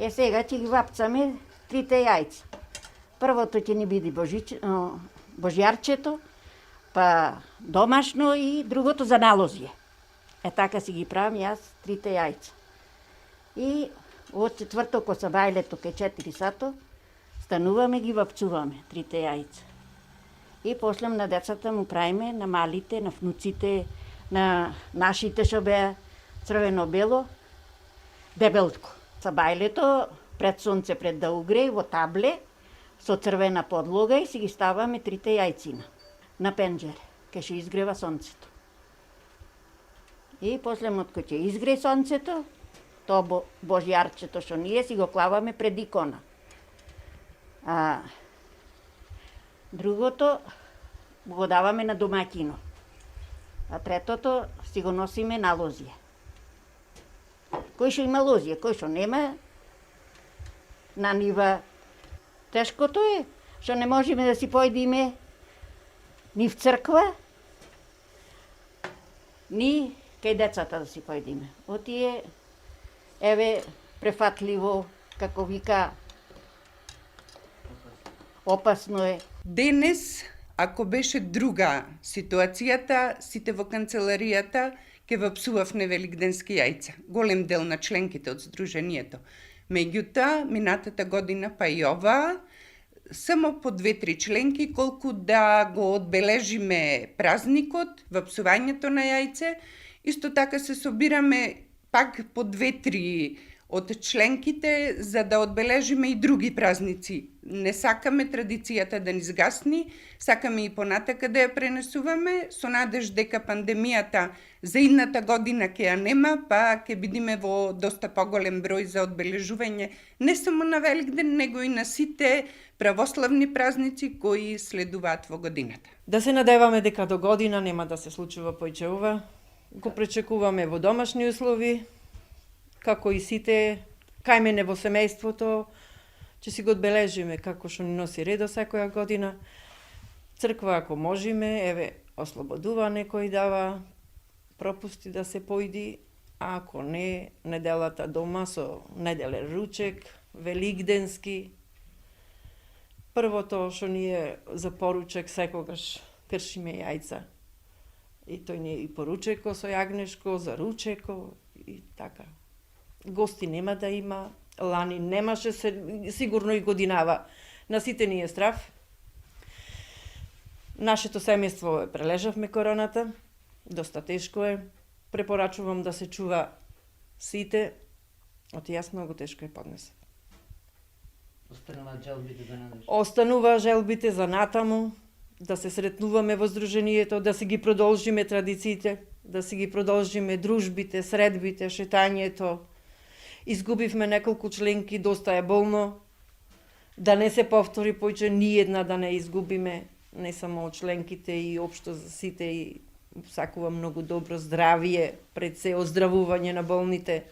Сега ќе ги вапцаме трите јајца. Првото ќе ни биде божјарчето, па домашно и другото за налозје. Така си ги правам јас трите јајца. И од четврток ко са бајлето кај 4 сато, стануваме ги вапцуваме трите јајца. И после на децата му правиме, на малите, на внуците, на нашите што беа црвено-бело, дебелтко. Са бајлето, пред сонце, пред да угрее, во табле, со црвена подлога и си ги ставаме трите јајцина на пенџере, кај ќе изгрева сонцето. И после откако ќе изгрее сонцето, то божјарчето што ние си го клаваме пред икона. А другото го даваме на домаќино. А третото си го носиме на лозје. Кој што има лозје, кој што нема, на нива. Тешкото е што не можеме да си појдиме ни в црква, ни кај децата да си појдиме. Отие, еве, префатливо, како вика, опасно е. Денес, ако беше друга ситуацијата, сите во канцеларијата ќе вапсувавме великденски јајца. Голем дел на членките од Сдруженијето. Меѓутоа, минатата година, па и ова, само по 2-3 членки, колку да го одбележиме празникот, вапсувањето на јајце, исто така се собираме пак по 2-3 од членките за да одбележиме и други празници. Не сакаме традицијата да ни згасни, сакаме и понатака да ја пренесуваме, со надеж дека пандемијата за идната година ќе ја нема, па ќе бидиме во доста поголем број за одбележување не само на Великден, него и на сите православни празници кои следуваат во годината. Да се надеваме дека до година нема да се случува поиќе ова. Го пречекуваме во домашни услови, како и сите, кај мене во семејството, ќе си го одбележиме како што ни носи редо секоја година. Црква ако можеме, еве, ослободува некој дава, пропусти да се појди, а ако не, неделата дома со неделен ручек, великденски. Првото што ние за поручек секогаш кршиме јајца. И тој не е и поручеко со јагнешко, за ручеко и така. Гости нема да има, лани немаше, сигурно и годинава. На сите ни е страв. Нашето семејство прележавме короната, доста тешко е. Препорачувам да се чува сите, оти јас многу тешко е поднесам. Останува желбите за натаму, да се сретнуваме во Сдруженијето, да си ги продолжиме традициите, да си ги продолжиме дружбите, средбите, шетањето. Изгубивме неколку членки, доста е болно. Да не се повтори поиќе ни една да не изгубиме, не само од членките и општо за сите, и сакувам многу добро здравие, пред се оздравување на болните.